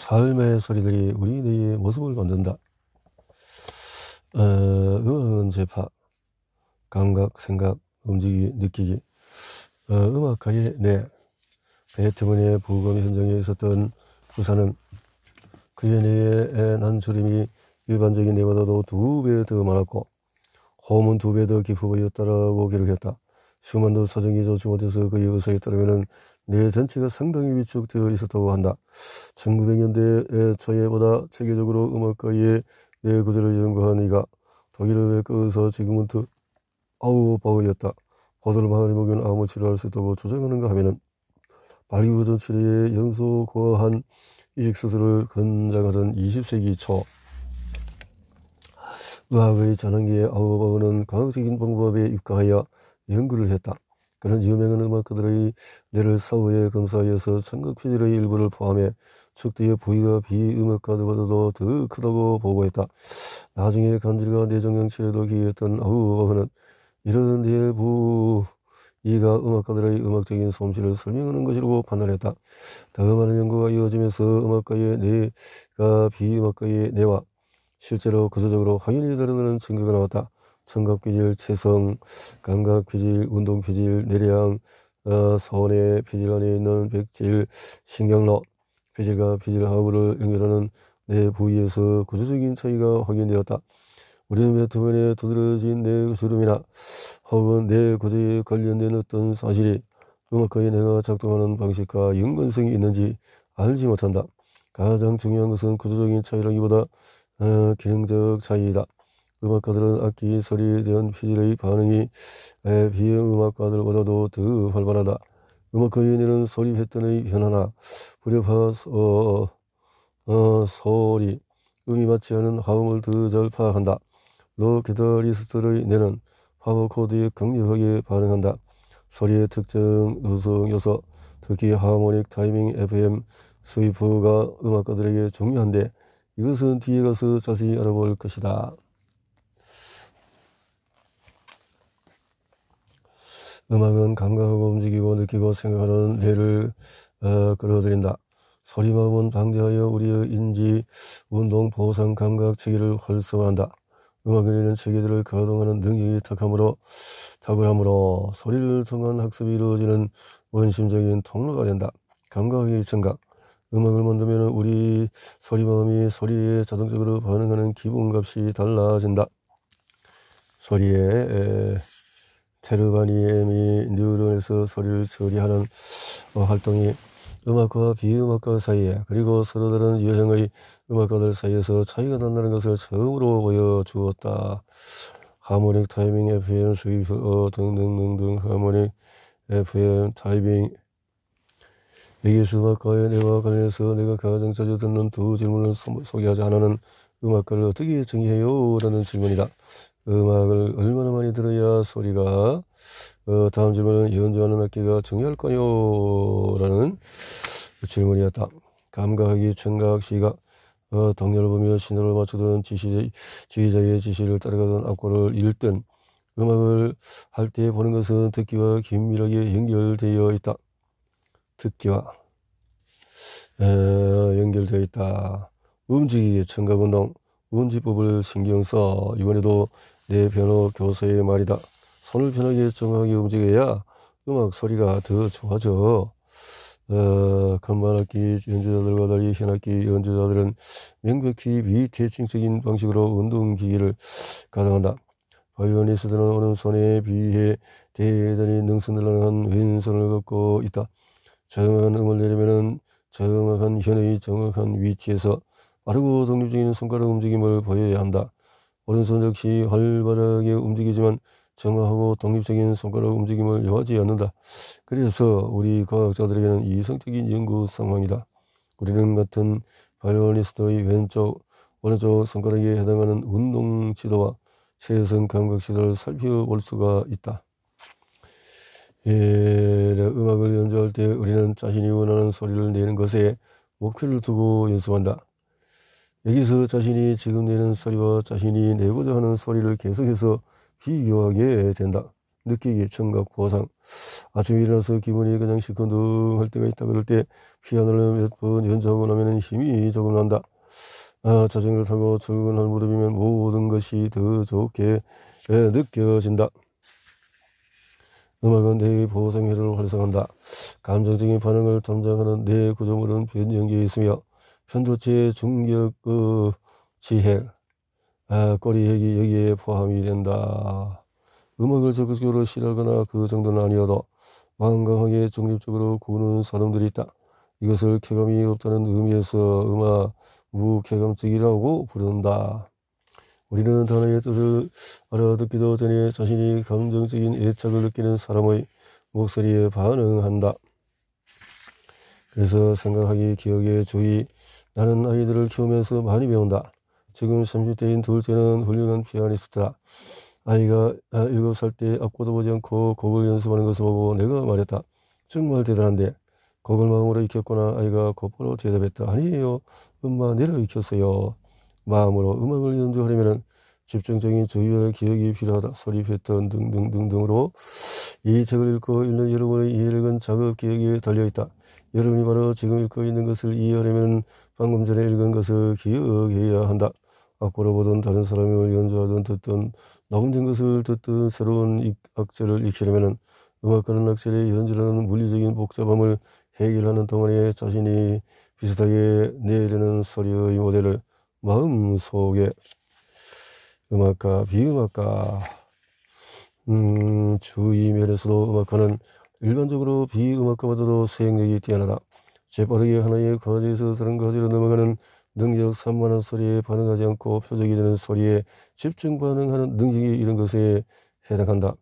삶의 소리들이 우리 뇌의 모습을 만든다. 음악은 재파, 감각, 생각, 움직이기, 느끼기. 음악가의 뇌. 베토벤의 부검 현장에 있었던 의사는 그의 뇌의 난조림이 일반적인 뇌보다도 2배 더 많았고 호흡은 2배 더 깊어 보였다라고 기록했다. 슈만도 사정이 좋지 못해서 그의 의사에 따르면 뇌 전체가 상당히 위축되어 있었다고 한다. 1900년대 초에보다 체계적으로 음악가의 뇌 구조를 연구한 이가 독일의 외과 의사 지그문트 아우바우였다. 보도를 많이 보면 암을 치료할 수 있다고 주장하는가 하면은 발기부전 치료에 영소고한 이식수술을 권장하던 20세기 초 의학의 전환기에 아우바우는 과학적인 방법에 입각하여 연구를 했다. 그런 유명한 음악가들의 뇌를 사후에 검사하여서 청각피질의 일부를 포함해 축두의 부위가 비음악가들보다도 더 크다고 보고했다. 나중에 간질과 뇌종양 치료도 기획했던 아우바우는 이런 뇌부위가 음악가들의 음악적인 솜씨를 설명하는 것이라고 판단했다. 더 많은 연구가 이어지면서 음악가의 뇌가 비음악가의 뇌와 실제로 구조적으로 확연히 다르다는 증거가 나왔다. 청각피질, 체성, 감각피질, 운동피질, 뇌량, 손의 피질 안에 있는 백질, 신경로, 피질과 피질 하부를 연결하는 뇌 부위에서 구조적인 차이가 확인되었다. 우리는 베토벤의 두드러진 뇌 주름이나 혹은 뇌 구조에 관련된 어떤 사실이 음악가의 뇌가 작동하는 방식과 연관성이 있는지 알지 못한다. 가장 중요한 것은 구조적인 차이라기보다 기능적 차이이다. 음악가들은 악기, 소리에 대한 피질의 반응이 비음악가들보다도 더 활발하다. 음악가의 뇌는 소리 패턴의 변화나 불협화 소리, 음이 맞지 않은 화음을 더 잘 파악한다. 록 기타리스트의 뇌는 파워 코드에 강력하게 반응한다. 소리의 특정 요소, 특히 하모닉, 타이밍, FM, 스위프가 음악가들에게 중요한데 이것은 뒤에 가서 자세히 알아볼 것이다. 음악은 감각하고 움직이고 느끼고 생각하는 뇌를 끌어들인다. 소리마음은 방대하여 우리의 인지, 운동, 보상, 감각, 체계를 활성화한다. 음악인은 체계들을 가동하는 능력이 탁월하므로 소리를 통한 학습이 이루어지는 원심적인 통로가 된다. 감각의 청각. 음악을 만들면 우리 소리마음이 소리에 자동적으로 반응하는 기본값이 달라진다. 소리에 테르바니엠이 뉴런에서 소리를 처리하는 활동이 음악과 비음악가 사이에 그리고 서로 다른 유형의 음악가들 사이에서 차이가 난다는 것을 처음으로 보여주었다. 하모닉, 타이밍, FM, 스위프 등등등등 하모닉, FM, 타이밍. 여기서 음악가의 뇌와 관련해서 내가 가장 자주 듣는 두 질문을 소개하지 않는 음악가를 어떻게 정의해요? 라는 질문이다. 음악을 얼마나 많이 들어야 소리가 다음 질문은 연주하는 악기가 중요할까요? 라는 질문이었다. 감각이 청각, 시각, 동료를 보며 신호를 맞추던 지휘자의 지시를 따라가던 악보를 읽든 음악을 할 때 보는 것은 듣기와 긴밀하게 연결되어 있다. 듣기와 연결되어 있다. 움직이기, 청각운동, 운지법을 신경써. 이번에도 내 변호 교수의 말이다. 손을 편하게 정확하게 움직여야 음악 소리가 더 좋아져. 건반악기 연주자들과 달리 현악기 연주자들은 명백히 비대칭적인 방식으로 운동기기를 가동한다. 바이올리니스트들은 오른손에 비해 대단히 능수능란한 왼손을 갖고 있다. 정확한 음을 내려면 정확한 현의 정확한 위치에서 빠르고 독립적인 손가락 움직임을 보여야 한다. 오른손 역시 활발하게 움직이지만 정확하고 독립적인 손가락 움직임을 요하지 않는다. 그래서 우리 과학자들에게는 이성적인 연구 상황이다. 우리는 같은 바이올리니스트의 왼쪽, 오른쪽 손가락에 해당하는 운동 지도와 최선 감각 지도를 살펴볼 수가 있다. 음악을 연주할 때 우리는 자신이 원하는 소리를 내는 것에 목표를 두고 연습한다. 여기서 자신이 지금 내는 소리와 자신이 내고자 하는 소리를 계속해서 비교하게 된다. 느끼기, 청각, 보상. 아침에 일어나서 기분이 그냥 시큰둥할 때가 있다. 그럴 때 피아노를 몇 번 연주하고 나면 힘이 조금 난다. 자전거를 타고 출근할 무렵이면 모든 것이 더 좋게 느껴진다. 음악은 뇌의 보상회를 활성화한다. 감정적인 반응을 담당하는 뇌 구조물은 변연기에 있으며 편도체 중력 지핵, 꼬리핵이 여기에 포함이 된다. 음악을 적극적으로 싫어하거나 그 정도는 아니어도 완강하게 중립적으로 구는 사람들이 있다. 이것을 쾌감이 없다는 의미에서 음악 무쾌감적이라고 부른다. 우리는 단어의 뜻을 알아듣기도 전에 자신이 감정적인 애착을 느끼는 사람의 목소리에 반응한다. 그래서 생각하기, 기억에 주의. 나는 아이들을 키우면서 많이 배운다. 지금 30대인 둘째는 훌륭한 피아니스트다. 아이가 7살 때 앞고도 보지 않고 곡을 연습하는 것을 보고 내가 말했다. 정말 대단한데 곡을 마음으로 익혔구나. 아이가 곧바로 대답했다. 아니에요. 엄마 내려 익혔어요. 마음으로 음악을 연주하려면 집중적인 주의와 기억이 필요하다. 소리 패턴 등등등등으로 이 책을 읽고 읽는 여러분의 이해력은 작업 기억에 달려있다. 여러분이 바로 지금 읽고 있는 것을 이해하려면 방금 전에 읽은 것을 기억해야 한다. 앞으로 보던 다른 사람을 연주하든 듣든 녹음된 것을 듣든 새로운 악재를 익히려면 음악과는 악셀의 연주라는 물리적인 복잡함을 해결하는 동안에 자신이 비슷하게 내려는 소리의 모델을 마음속에 음악가, 비음악가 주의 면에서도 음악가는 일반적으로 비음악가보다도 수행력이 뛰어나다. 재빠르게 하나의 과제에서 다른 과제로 넘어가는 능력, 산만한 소리에 반응하지 않고 표적이 되는 소리에 집중 반응하는 능력이 이런 것에 해당한다.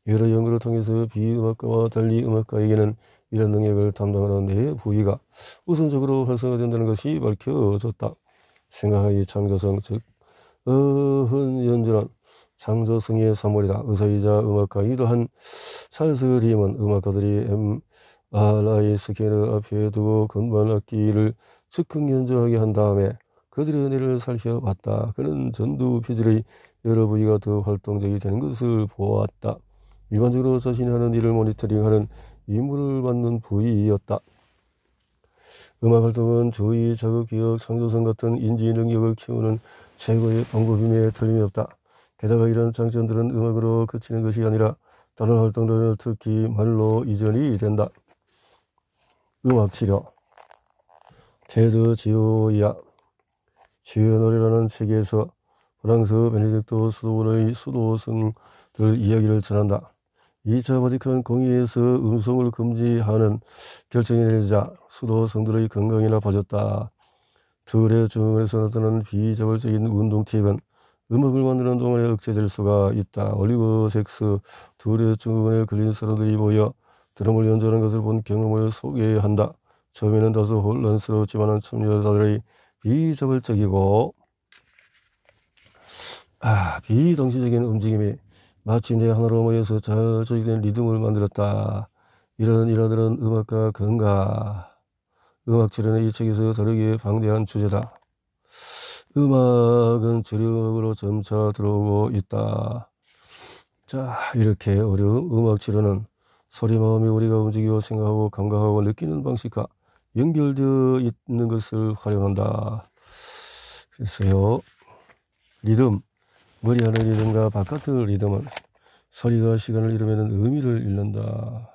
여러 연구를 통해서 비음악가와 달리 음악가에게는 이런 능력을 담당하는 네 부위가 우선적으로 활성화된다는 것이 밝혀졌다. 생각하기, 창조성, 즉 어흥 연주는 창조성의 산물이다. 의사이자 음악가이기도 한 찰스 림은 음악가들이 MRI 스캐너 앞에 두고 건반 악기를 즉흥 연주하게 한 다음에 그들의 은혜를 살펴봤다. 그는 전두 피질의 여러 부위가 더 활동적이 되는 것을 보았다. 일반적으로 자신이 하는 일을 모니터링하는 임무를 받는 부위였다. 음악 활동은 주의, 자극, 기억, 창조성 같은 인지 능력을 키우는 최고의 방법임에 틀림이 없다. 게다가 이런 장점들은 음악으로 그치는 것이 아니라 다른 활동들은 특히 말로 이전이 된다. 음악치료. 테드 지오야 지오의 노래라는 책에서 프랑스 베네딕토 수도원의 수도승들 이야기를 전한다. 2차 바티칸 공의회에서 음성을 금지하는 결정이 내려지자 수도성들의 건강이 나빠졌다. 둘의 증언에서 나타나는 비자발적인 운동틱은 음악을 만드는 동안에 억제될 수가 있다. 올리버 섹스 둘의 증언에 걸린 사람들이 모여 드럼을 연주하는 것을 본 경험을 소개한다. 처음에는 다소 혼란스러웠지만 참여자들의 비자발적이고 비동시적인 움직임이 마치 내 하나로 모여서 잘 조직된 리듬을 만들었다. 이런 일화들은 음악과 건강, 음악 치료는 이 책에서 다르게 방대한 주제다. 음악은 치료학으로 점차 들어오고 있다. 자, 이렇게 어려운 음악 치료는 소리 마음이 우리가 움직이고 생각하고 감각하고 느끼는 방식과 연결되어 있는 것을 활용한다. 그래서요, 리듬, 머리 안의 리듬과 바깥의 리듬은 소리가 시간을 잃으면 의미를 잃는다.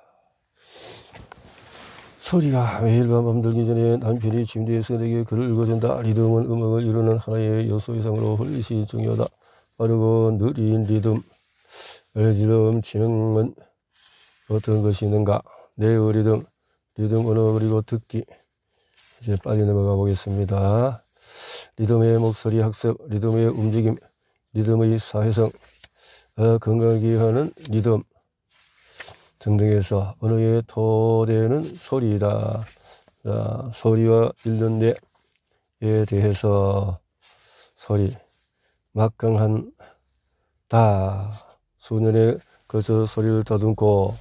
소리가 매일 밤 잠들기 전에 남편이 침대에서 내게 글을 읽어준다. 리듬은 음악을 이루는 하나의 요소 이상으로 훨씬 중요하다. 빠르고 느린 리듬. 리듬 지능은 어떤 것이 있는가? 뇌의 리듬, 리듬 언어 그리고 듣기. 이제 빨리 넘어가 보겠습니다. 리듬의 목소리 학습, 리듬의 움직임, 리듬의 사회성, 건강하게 하는 리듬 등등에서 언어의 토대는 소리이다. 자, 소리와 읽는 뇌에 대해서 소리, 막강한 다 수년에 걸쳐 소리를 다듬고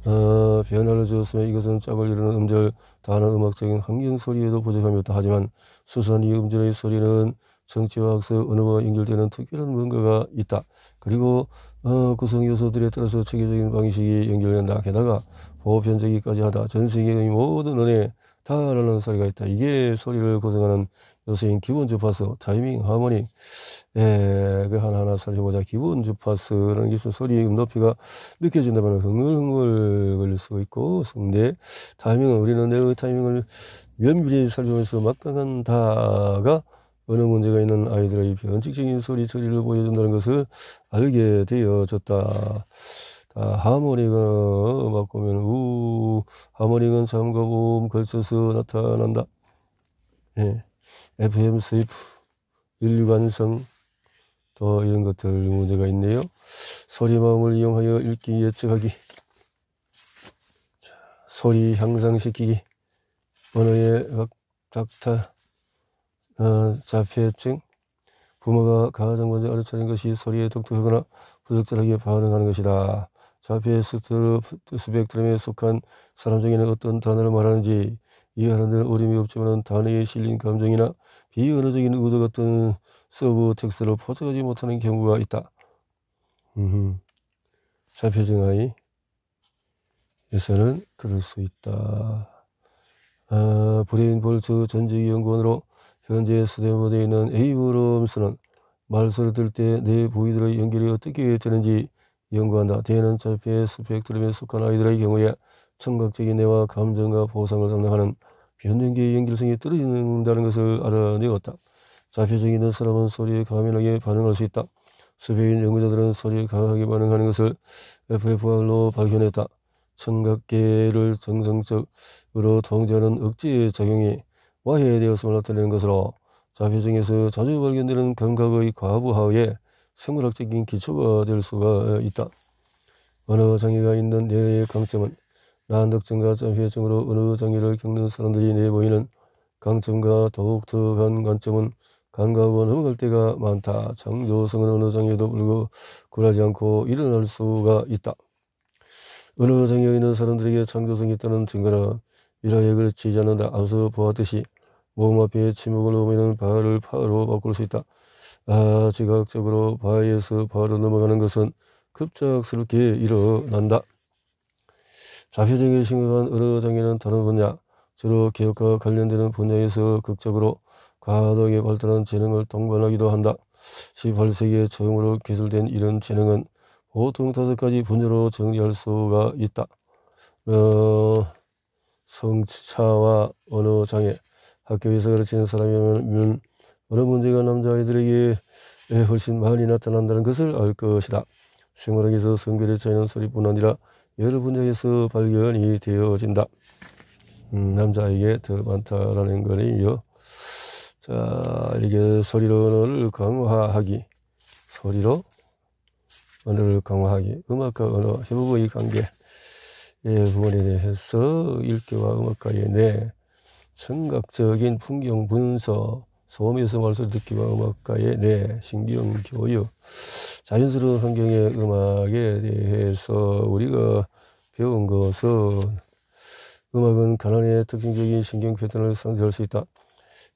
변화를 주었으며 이것은 짝을 이루는 음절, 단어 음악적인 환경 소리에도 부족함이 없다. 하지만 수선 이 음절의 소리는 정치와 학습, 언어와 연결되는 특별한 뭔가가 있다. 그리고 구성 요소들에 따라서 체계적인 방식이 연결된다. 게다가 보편적이까지 하다. 전 세계의 모든 언어에 다라는 소리가 있다. 이게 소리를 구성하는 요소인 기본 주파수, 타이밍, 하모닉. 그 하나하나 살펴보자. 기본 주파수라는 게 있어. 소리의 높이가 느껴진다면 흥얼흥얼 걸릴 수가 있고, 성대, 타이밍은 우리는 내 타이밍을 면밀히 살펴보면서 막강한 다가 어느 문제가 있는 아이들의 변칙적인 소리 처리를 보여준다는 것을 알게 되어졌다. 하모닉은 막 보면 하모닉은 잠과 보험 걸쳐서 나타난다. FM 스위프, 인류관성, 또 이런 것들 문제가 있네요. 소리 마음을 이용하여 읽기, 예측하기, 소리 향상시키기, 언어의 박탈, 자폐증, 부모가 가장 먼저 알아차린 것이 소리에 독특하거나 부적절하게 반응하는 것이다. 자폐 스펙트럼에 속한 사람 중에는 어떤 단어를 말하는지 이해하는 데는 어려움이 없지만 단어에 실린 감정이나 비언어적인 의도 같은 서브 텍스트를 포착하지 못하는 경우가 있다. 자폐증 아이에서는 그럴 수 있다. 브레인 볼츠 전직연구원으로 현재 스탠퍼드에 있는 에이브럼스는 말소리를 들을 때 내 부위들의 연결이 어떻게 되는지 연구한다. 대는 자폐 스펙트럼에 속한 아이들의 경우에 청각적인 뇌와 감정과 보상을 담당하는 변전기의 연결성이 떨어진다는 것을 알아내었다. 자폐증이 있는 사람은 소리에 과민하게 반응할 수 있다. 스페인 연구자들은 소리에 강하게 반응하는 것을 FFR로 발견했다. 청각계를 정상적으로 통제하는 억제 작용이 와해되었음을 나타내는 것으로 자폐증에서 자주 발견되는 감각의 과부하에 생물학적인 기초가 될 수가 있다. 언어 장애가 있는 뇌의 강점은 난독증과 자폐증으로 언어 장애를 겪는 사람들이 내보이는 강점과 더욱 더한 관점은 감각을 넘어갈 때가 많다. 창조성은 언어 장애에도 불구하고 굴하지 않고 일어날 수가 있다. 언어 장애가 있는 사람들에게 창조성이 있다는 증거는 일하에 그르치지 않는다. 앞서 보았듯이 모음 앞에 침묵을 오면 바를 파로 바꿀 수 있다. 지각적으로 바에서 바로 넘어가는 것은 급작스럽게 일어난다. 자폐증에 심각한 언어 장애는 다른 분야, 주로 개혁과 관련되는 분야에서 극적으로 과도하게 발달한 재능을 동반하기도 한다. 18세기에 처음으로 기술된 이런 재능은 보통 5가지 분야로 정리할 수가 있다. 성차와 언어 장애. 학교에서 가르치는 사람이면 언어 문제가 남자아이들에게 훨씬 많이 나타난다는 것을 알 것이다. 생활학에서 성별의 차이는 소리뿐 아니라 여러 분야에서 발견이 되어진다. 남자에게 더 많다라는 거네요. 자, 이렇게 소리로 언어를 강화하기, 소리로 언어를 강화하기, 음악과 언어, 협업의 관계, 부분에 대해서 읽기와 음악가의 뇌, 청각적인 풍경 분석, 소음에서 말소리 듣기와 음악가의 뇌, 신경 교육, 자연스러운 환경의 음악에 대해서 우리가 배운 것은 음악은 가난의 특징적인 신경 패턴을 상쇄할 수 있다.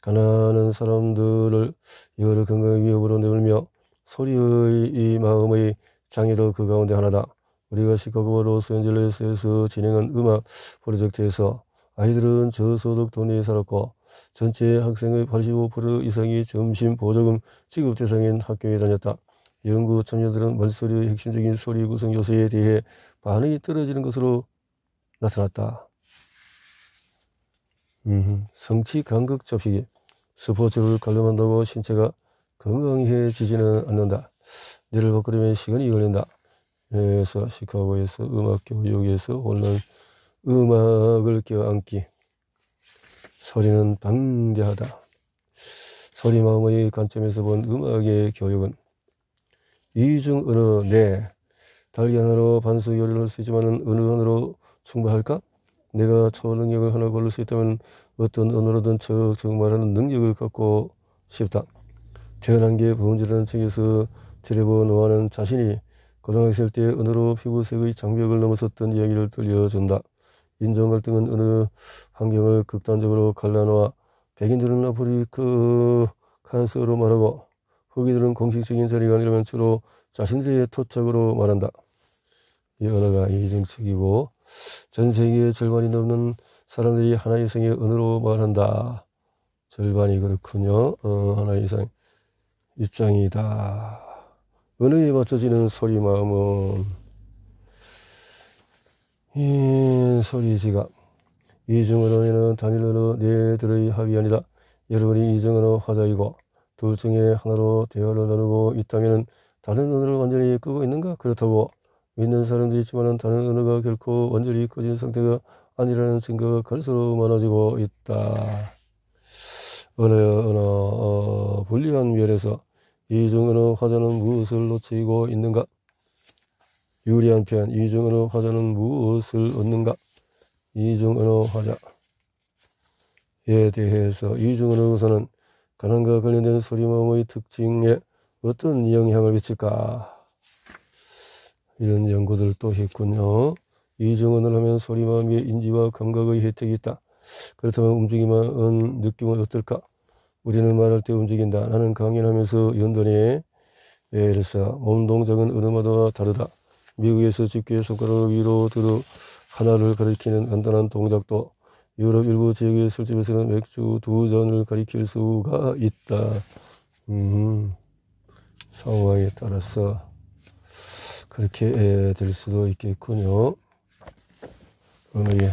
가난한 사람들을 여러 건강의 위협으로 내몰며 소리의 이 마음의 장애도 그 가운데 하나다. 우리가 시카고 로스앤젤레스에서 진행한 음악 프로젝트에서 아이들은 저소득 도내에 살았고 전체 학생의 85% 이상이 점심 보조금 지급 대상인 학교에 다녔다. 연구 참여들은 말소리의 핵심적인 소리 구성 요소에 대해 반응이 떨어지는 것으로 나타났다. 성취 간극 접히기. 스포츠를 관련한다고 신체가 건강해지지는 않는다. 뇌를 바꾸려면 시간이 걸린다. 그래서 시카고에서 음악 교육에서 혼란 음악을 껴안기. 소리는 방대하다. 소리 마음의 관점에서 본 음악의 교육은 이중 언어 뇌. 달기 하나로 반수 요리를 할 수 있지만 어느 하나로 충분할까? 내가 초능력을 하나 고를 수 있다면 어떤 언어로든 척척 말하는 능력을 갖고 싶다. 태어난 게 범죄라는 책에서 트레버 노아는 자신이 고등학생 때 언어로 피부색의 장벽을 넘어섰던 이야기를 들려준다. 인종 갈등은 어느 환경을 극단적으로 갈라놓아 백인들은 아프리카가 칸스로 말하고 후기들은 공식적인 자리가 아니라면 주로 자신들의 토착으로 말한다. 이 언어가 이중측이고 전 세계의 절반이 넘는 사람들이 하나 이상의 언어로 말한다. 절반이 그렇군요. 하나 이상 입장이다. 언어에 맞춰지는 소리 마음은 이 소리지각. 이중언어에는 단일 언어 네들의 합이 아니다. 여러분이 이중언어 화자이고 둘 중에 하나로 대화를 나누고 있다면 다른 언어를 완전히 끄고 있는가? 그렇다고 믿는 사람도 있지만 다른 언어가 결코 완전히 꺼진 상태가 아니라는 증거가 갈수록 많아지고 있다. 불리한 면에서 이중언어 화자는 무엇을 놓치고 있는가? 유리한 편, 이중언어 화자는 무엇을 얻는가? 이중언어 화자에 대해서 이중언어 우선은 가난과 관련된 소리마음의 특징에 어떤 영향을 미칠까? 이런 연구들 또 했군요. 이중언어를 하면 소리마음의 인지와 감각의 혜택이 있다. 그렇다면 움직임은 느낌은 어떨까? 우리는 말할 때 움직인다. 나는 강연하면서 연단해. 예를서 몸 동작은 언어마다 다르다. 미국에서 집게 손가락을 위로 들어 하나를 가리키는 간단한 동작도 유럽 일부 지역의 술집에서는 맥주 2잔을 가리킬 수가 있다. 상황에 따라서 그렇게 될 수도 있겠군요. 언어의